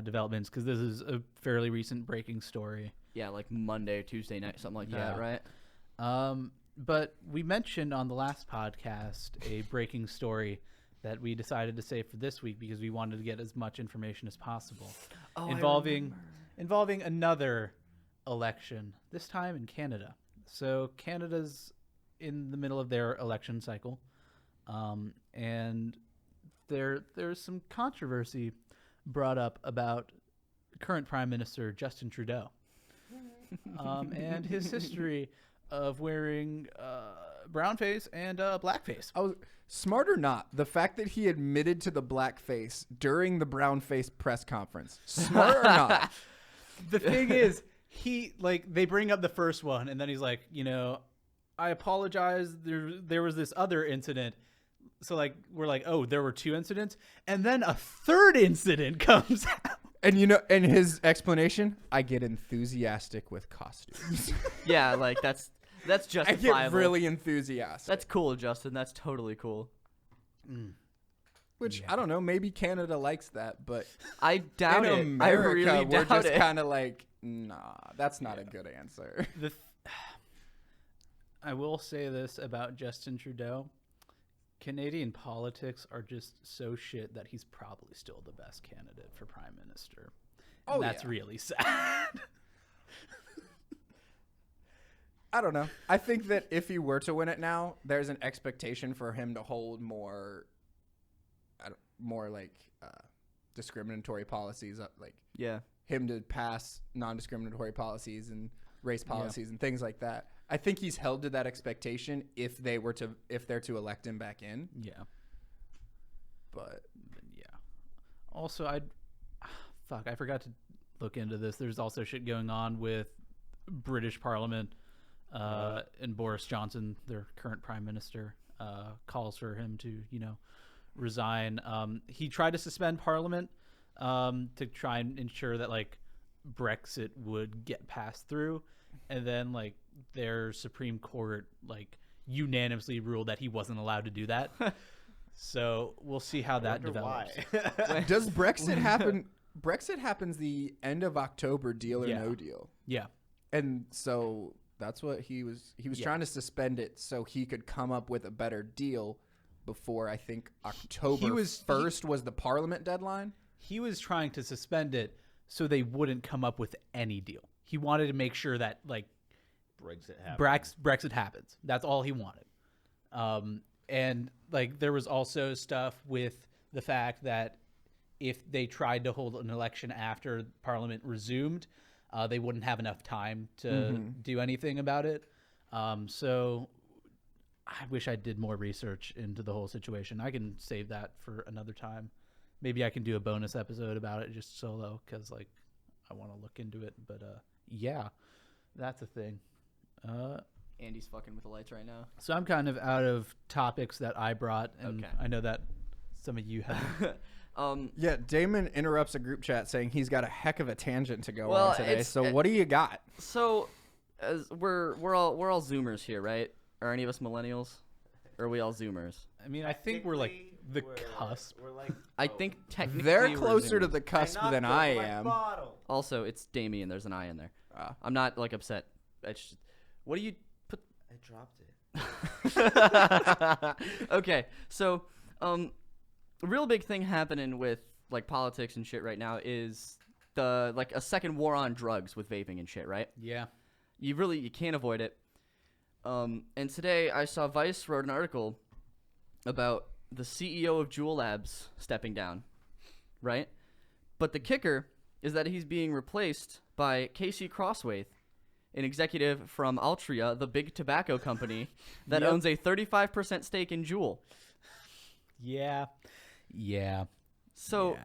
developments, because this is a fairly recent breaking story. Yeah, like Monday or Tuesday night, something like that, right? But we mentioned on the last podcast a breaking story that we decided to save for this week because we wanted to get as much information as possible, involving another election, this time in Canada. So Canada's in the middle of their election cycle, and there's some controversy brought up about current Prime Minister Justin Trudeau and his history of wearing brownface and blackface. Smart or not, the fact that he admitted to the blackface during the brownface press conference, smart or not? The thing is, they bring up the first one, and then he's like, I apologize. There was this other incident. So like we're like, oh, there were 2 incidents, and then a 3rd incident comes out. And and his explanation, I get enthusiastic with costumes. Yeah, like that's I justifiable. get really enthusiastic. That's cool, Justin. That's totally cool. Which I don't know, maybe Canada likes that, but I doubt in it. America, I really we're doubt just it. kind of like, nah, that's not a good answer. I will say this about Justin Trudeau. Canadian politics are just so shit that he's probably still the best candidate for prime minister. And that's really sad. I don't know. I think that if he were to win it now, there's an expectation for him to hold more like discriminatory policies up, like him to pass non-discriminatory policies and race policies and things like that. I think he's held to that expectation if they're to elect him back in. Yeah. But yeah. Also, I forgot to look into this. There's also shit going on with British Parliament, and Boris Johnson, their current prime minister, calls for him to, resign. He tried to suspend Parliament to try and ensure that like Brexit would get passed through, and then like their Supreme Court like unanimously ruled that he wasn't allowed to do that. So we'll see how that develops. Does Brexit happen? Brexit happens the end of October, deal or no deal. Yeah. And so that's what he was trying to suspend it so he could come up with a better deal before, I think, October 1st was the Parliament deadline. He was trying to suspend it so they wouldn't come up with any deal. He wanted to make sure that like Brexit happens. That's all he wanted. And like there was also stuff with the fact that if they tried to hold an election after Parliament resumed, they wouldn't have enough time to do anything about it. So I wish I did more research into the whole situation. I can save that for another time. Maybe I can do a bonus episode about it just solo because like I want to look into it. But yeah, that's a thing. Andy's fucking with the lights right now. So I'm kind of out of topics that I brought, and I know that some of you have. Yeah, Damon interrupts a group chat saying he's got a heck of a tangent to go on today. So what do you got? So, as we're all Zoomers here, right? Are any of us millennials? Or are we all Zoomers? I mean, I think we're like the cusp. We're like, I think technically they're we're closer to Zoomers. the cusp than I am. Also, it's Damien. There's an I in there. I'm not like upset. What do you put? I dropped it. Okay, so a real big thing happening with like politics and shit right now is a second war on drugs with vaping and shit, right? Yeah. You can't avoid it. And today I saw Vice wrote an article about the CEO of Juul Labs stepping down, right? But the kicker is that he's being replaced by Casey Crosthwaite, an executive from Altria, the big tobacco company that owns a 35% stake in Juul. Yeah. So,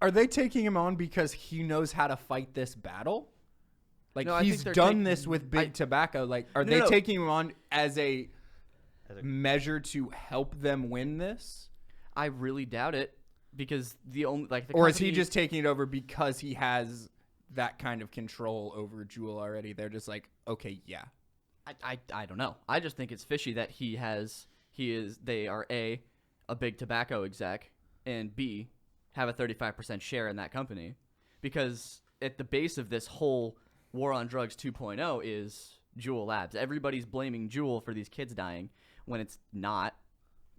are they taking him on because he knows how to fight this battle? Like No, I he's think they're done this with big tobacco. Like, are they taking him on as a measure to help them win this? I really doubt it because or is he just taking it over because he has that kind of control over Juul already? They're just like, okay, yeah. I don't know. I just think it's fishy that they are a big tobacco exec, and B, have a 35% share in that company, because at the base of this whole war on drugs 2.0 is Juul Labs. Everybody's blaming Juul for these kids dying when it's not.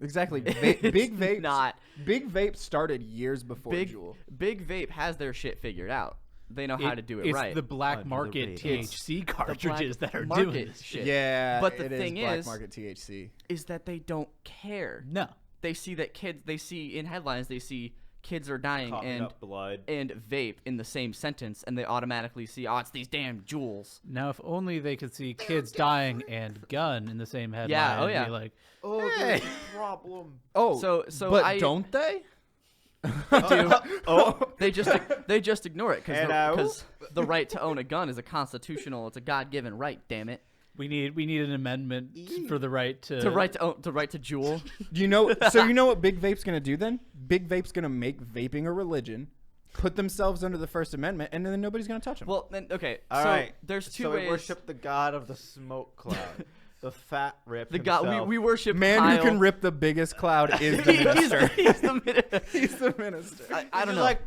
Exactly. Big Vape not. Big Vape started years before Juul. Big Vape has their shit figured out. They know how to do it right. It's the black market THC cartridges that are doing this shit. Yeah, but the thing black market THC is that they don't care. No. They see that in headlines, they see kids are dying and vape in the same sentence, and they automatically see, it's these damn Juuls. Now, if only they could see kids dying and gun in the same headline. Yeah, and be like, there's a problem. But don't they? They just ignore it because the right to own a gun is it's a God-given right. Damn it. We need an amendment for the right to to right to Juul. Do you know? So you know what Big Vape's gonna do then? Big Vape's gonna make vaping a religion, put themselves under the First Amendment, and then nobody's gonna touch them. Well, then okay. All so right. there's two so ways. we worship the god of the smoke cloud, the fat rip. The God, himself. we worship Man Kyle. who can rip the biggest cloud is the minister. He's the minister. He's the minister. I don't know. Like,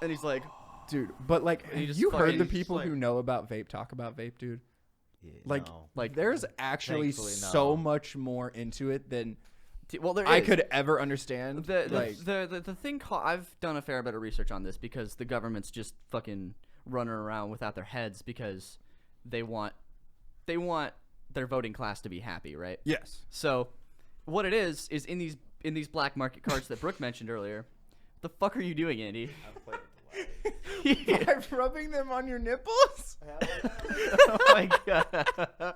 And he's like, Dude, but like, He have just you heard fucking- the just people like- who know about vape talk about vape, dude? yeah, Like, no. like there's actually Thankfully, no. so much more into it than well, there I is. could ever understand. The thing called, I've done a fair bit of research on this because the government's just fucking running around without their heads because they want their voting class to be happy, right? Yes. So what it is in these black market cards that Brooke mentioned earlier. The fuck are you doing, Andy? I'm playing with the light. By rubbing them on your nipples? Oh my god.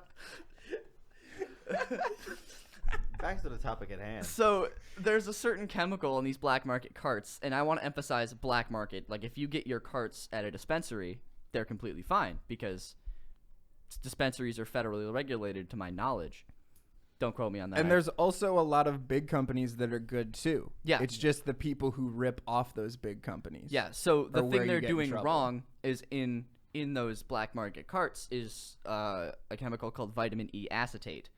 Back to the topic at hand. So there's a certain chemical in these black market carts, and I want to emphasize black market. Like if you get your carts at a dispensary, they're completely fine because dispensaries are federally regulated to my knowledge. Don't quote me on that. And there's also a lot of big companies that are good too. Yeah. It's just the people who rip off those big companies. Yeah, so the Or where thing you they're get in doing trouble. wrong is in those black market carts is a chemical called vitamin E acetate,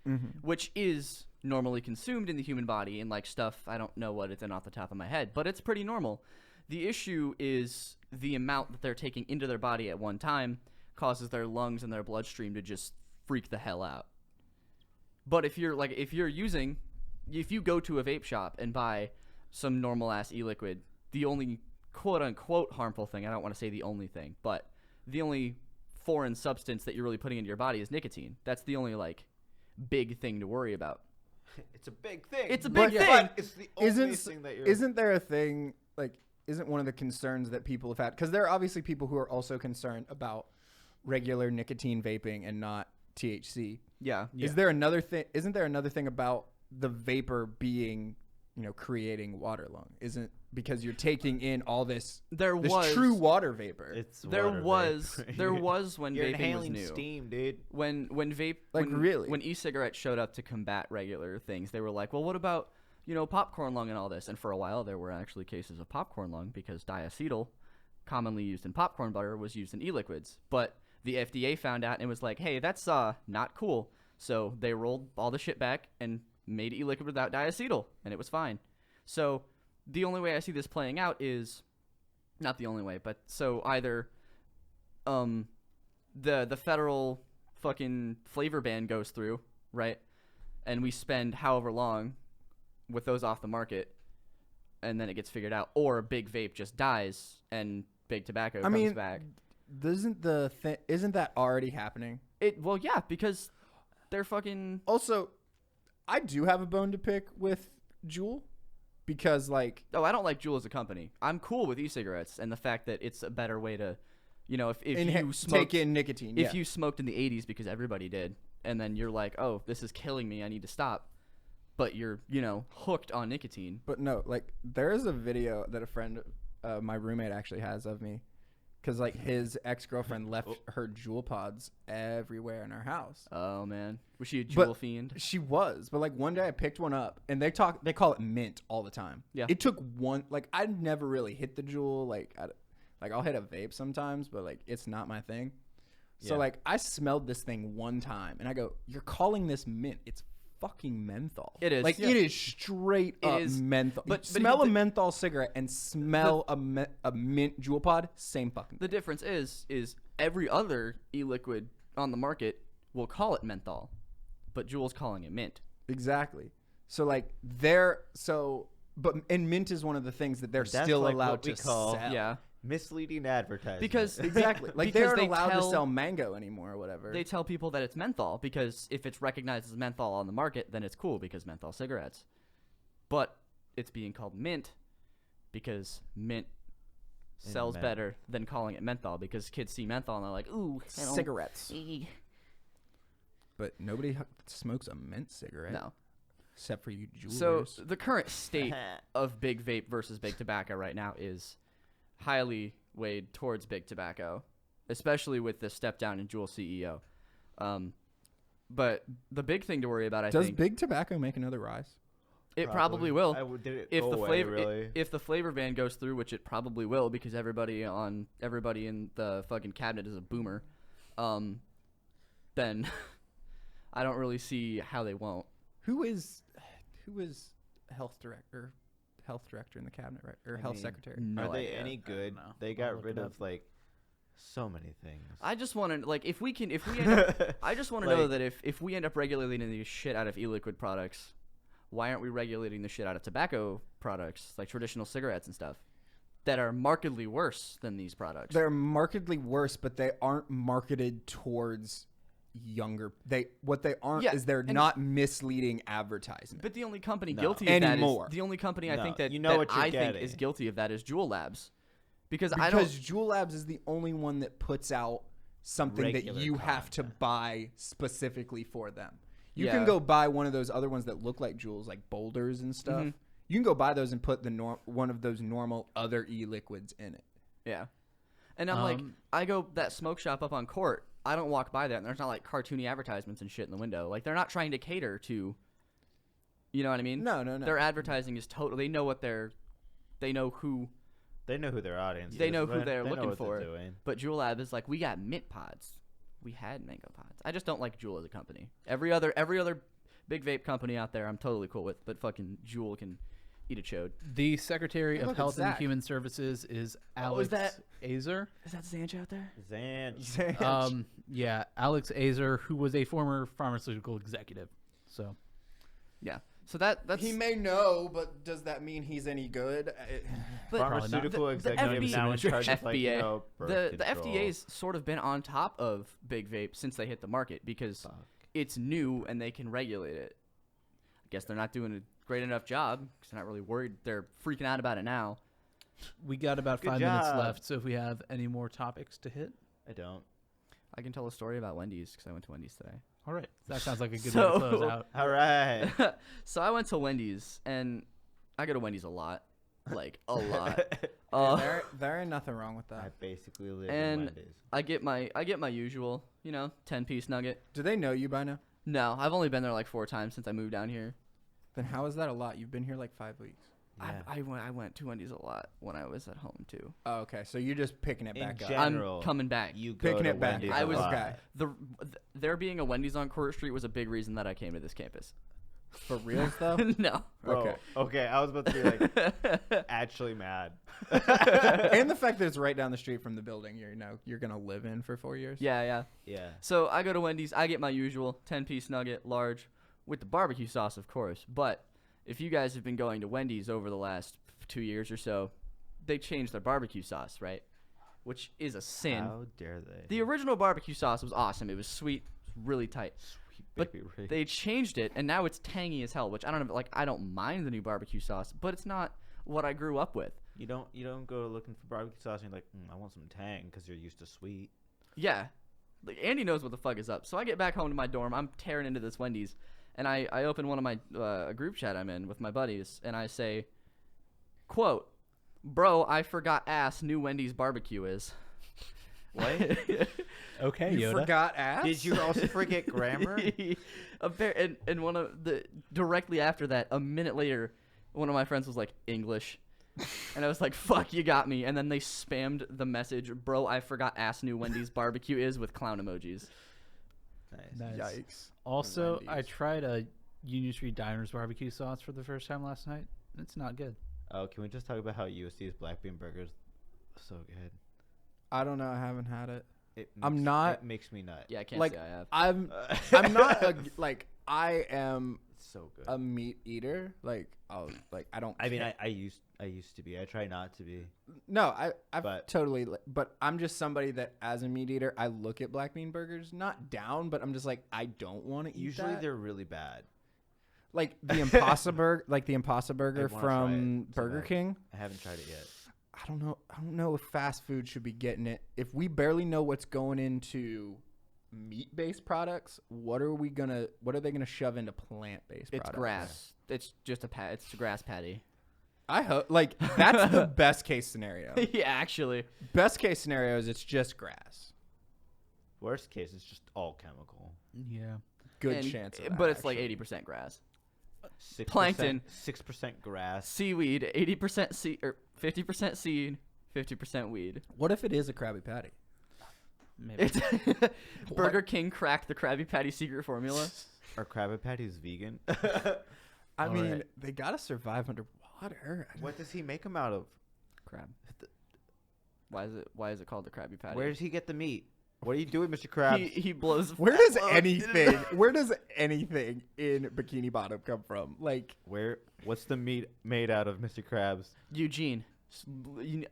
which is normally consumed in the human body in like stuff, I don't know what it's in off the top of my head, but it's pretty normal. The issue is the amount that they're taking into their body at one time causes their lungs and their bloodstream to just freak the hell out. But if you go to a vape shop and buy some normal ass e-liquid, the only quote unquote harmful thing, I don't want to say the only thing, but the only foreign substance that you're really putting into your body is nicotine. That's the only like big thing to worry about. It's a big thing. It's a big but thing. It's the only thing that you're. Isn't there a thing, like, isn't one of the concerns that people have had? Because there are obviously people who are also concerned about regular nicotine vaping and not THC. Yeah. Is there another thing? Isn't there another thing about the vapor being, creating water lung? Isn't because you're taking in all this true water vapor. It's There water was vapor. there was when You're vaping was inhaling new. steam, dude. When vape Like, when, really? when e-cigarettes showed up to combat regular things, they were like, well, what about popcorn lung and all this? And for a while there were actually cases of popcorn lung because diacetyl, commonly used in popcorn butter, was used in e-liquids. But the FDA found out and was like, hey, that's not cool. So they rolled all the shit back and made e-liquid without diacetyl, and it was fine. So the only way I see this playing out is not the only way, but so either the federal fucking flavor ban goes through, right? And we spend however long with those off the market, and then it gets figured out, or Big Vape just dies and Big Tobacco comes back. Isn't that already happening? Well, yeah, because they're fucking. Also, I do have a bone to pick with Juul because, like, Oh, I don't like Juul as a company. I'm cool with e-cigarettes and the fact that it's a better way to, if you smoked, take in nicotine. if you smoked in the 80s because everybody did, and then you're like, oh, this is killing me, I need to stop, but you're, hooked on nicotine. But no, like, there is a video that a friend, my roommate actually has of me. Because, like, his ex-girlfriend left her Juul pods everywhere in our house. Oh, man. Was she a Juul But fiend? She was. But, like, one day I picked one up, and they call it mint all the time. Yeah. It took one. Like, I'd never really hit the Juul. Like, I'll hit a vape sometimes, but, like, it's not my thing. So, Yeah. like, I smelled this thing one time, and I go, you're calling this mint. It's fucking menthol. It is. Like, Yeah. it is straight up is. menthol. But Smell a menthol cigarette and smell a mint Juul pod, same fucking The thing. difference is every other e-liquid on the market will call it menthol, but Juul's calling it mint. Exactly. So, like, and mint is one of the things that they're That's still like allowed what we to call- sell. Yeah. Misleading advertising. Because Exactly. Like, they because aren't they allowed to tell- sell mango anymore or whatever. They tell people that it's menthol because if it's recognized as menthol on the market, then it's cool because menthol cigarettes. But it's being called mint because mint sells mint. better than calling it menthol because kids see menthol and they're like, ooh, I don't- Cigarettes. But nobody smokes a mint cigarette. No. Except for you So jewelers. the current state of Big Vape versus Big Tobacco right now is highly weighed towards Big Tobacco. especially with the step down in Juul CEO. But the big thing to worry about, I Does think, big tobacco make another rise? it probably will. Did it If go the away, flavor really? if the flavor ban goes through, which it probably will, because everybody in the fucking cabinet is a boomer, then I don't really see how they won't. Who is health director in the cabinet, right? Or health secretary? No Are they idea. any good? know. They I'll got look rid it of up. like so many things. I just want to if we end up, I just want to know Like- that if we end up regulating the shit out of e-liquid products, why aren't we regulating the shit out of tobacco products like traditional cigarettes and stuff that are markedly worse than these products? They're markedly worse, but they aren't marketed towards younger. What they aren't Yeah, is they're and- not misleading advertisement. But the only company No. guilty of Anymore. that is the only company I No, think that you know that what you're I think getting. is guilty of that is Juul Labs, because Juul Labs is the only one that puts out something Regular that you have to content. buy specifically for them. You Yeah. can go buy one of those other ones that look like Juuls, like Boulders and stuff. Mhm. You can go buy those and put one of those normal other e-liquids in it. Yeah. And I'm like, Um, I go that smoke shop up on Court. I don't walk by that, and there's not like cartoony advertisements and shit in the window. Like they're not trying to cater to, you know what I mean? No. Their advertising is totally. They know what they know who. They know who their audience is. They know who but they're they know looking what for. They're doing. But Juul Lab is like, we got mint pods. We had mango pods. I just don't like Juul as a company. Every other big vape company out there, I'm totally cool with. But fucking Juul can eat a chode. The Secretary Hey, of look, Health it's and Zach. Human Services is Oh, Alex is that- Azar. Is that Zanch out there? Zan. Yeah, Alex Azar, who was a former pharmaceutical executive. So Yeah. So that's He may know, but does that mean he's any good? but Pharmaceutical the executive FBA now in charge of like, FDA. birth The control. FDA's sort of been on top of big vape since they hit the market because Fuck. it's new and they can regulate it. I guess they're not doing a great enough job because they're not really worried. They're freaking out about it now. we got about Good 5 minutes job. left. So if we have any more topics to hit, I don't. I can tell a story about Wendy's because I went to Wendy's today. all right, that sounds like a good So- way to close out. All right. So I went to Wendy's and I go to Wendy's a lot, like a lot. There ain't nothing wrong with I that. basically live in And Wendy's. I get my usual, 10-piece nugget. Do they know you by now? No, I've only been there like 4 times since I moved down here. Then how is that a lot? You've been here like 5 weeks. Yeah. I went to Wendy's a lot when I was at home too. Oh, okay. So you're just picking it In back up. general, I'm coming back. You Picking go to it back Wendy's up. I a was- lot. okay. There being a Wendy's on Court Street was a big reason that I came to this campus. For reals though? No. Bro, Okay. okay. I was about to be like actually mad. And the fact that it's right down the street from the building you're gonna live in for 4 years. Yeah. Yeah. So I go to Wendy's. I get my usual 10-piece nugget, large, with the barbecue sauce, of course. But if you guys have been going to Wendy's over the last 2 years or so, they changed their barbecue sauce, right? Which is a sin. How dare they? The original barbecue sauce was awesome. It was sweet, really tight. Sweet But baby Ray. they changed it, and now it's tangy as hell. Which I don't know. Like I don't mind the new barbecue sauce, but it's not what I grew up with. You don't go looking for barbecue sauce and you're like, I want some tang because you're used to sweet. Yeah. Like, Andy knows what the fuck is up. So I get back home to my dorm. I'm tearing into this Wendy's. And I open one of my a group chat I'm in with my buddies. And I say, quote, bro, I forgot ass new Wendy's barbecue is. What? Okay, You Yoda. forgot ass? Did you also forget grammar? And one of the directly after that, a minute later, one of my friends was like, English. And I was like, fuck, you got me. And then they spammed the message, bro, I forgot ass new Wendy's barbecue is with clown emojis. Nice. Nice. Yikes. Also, I Wendy's. tried a Union Street Diners barbecue sauce for the first time last night. It's not good. Oh, can we just talk about how USD's black bean burgers so good? I don't know. I haven't had it. It makes me nut. Yeah, I can't Like, say I have. I'm not I am It's so good. a meat eater. I don't. I mean, care. I used to be. I try not to be. No, I've But- totally. But I'm just somebody that, as a meat eater, I look at black bean burgers, not down, but I'm just like, I don't want to eat Usually that. they're really bad. Like the Impossible Burger, wanna try from it so Burger bad. King. I haven't tried it yet. I don't know if fast food should be getting it. If we barely know what's going into meat-based products, what are they gonna shove into plant-based It's products? grass. It's just it's a grass patty. I hope that's the best case scenario. Yeah, actually. Best case scenario is it's just grass. Worst case, it's just all chemical. Yeah. Good chance of that, but it's like actually. 80% grass. 6%, Plankton. 6% grass. Seaweed, 80% seed, or 50% seed, 50% weed. What if it is a Krabby Patty? Maybe. It's Burger King cracked the Krabby Patty secret formula. Are Krabby Patties vegan? I All mean, right. they gotta survive underwater. What does he make them out of? Crab. Why is it called the Krabby Patty? Where does he get the meat? What are you doing, Mr. Krabs? he blows. Where does anything in Bikini Bottom come from? Like, What's the meat made out of, Mr. Krabs? Eugene,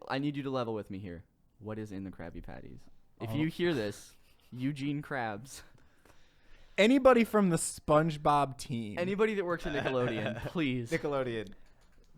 I need you to level with me here. What is in the Krabby Patties? If you hear this, Eugene Krabs, anybody from the SpongeBob team. anybody that works at Nickelodeon, please. Nickelodeon.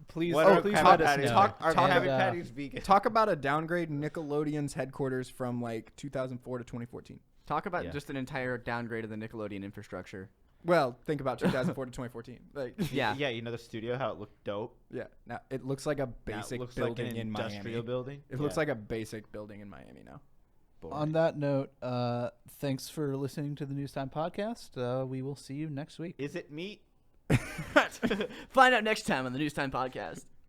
Please, What are please Krabby let us Patties? know. Are And, Krabby Patties vegan? Talk about a downgrade in Nickelodeon's headquarters from like 2004 to 2014. Talk about Yeah. just an entire downgrade of the Nickelodeon infrastructure. Well, think about 2004 to 2014. Like, Yeah. Yeah, you know the studio, how it looked dope? yeah. Now it looks like a Now basic it looks building like an in industrial Miami. building. It looks like a basic building in Miami now. On that note, thanks for listening to the Newstime Podcast. We will see you next week. Is it meat? Find out next time on the Newstime Podcast.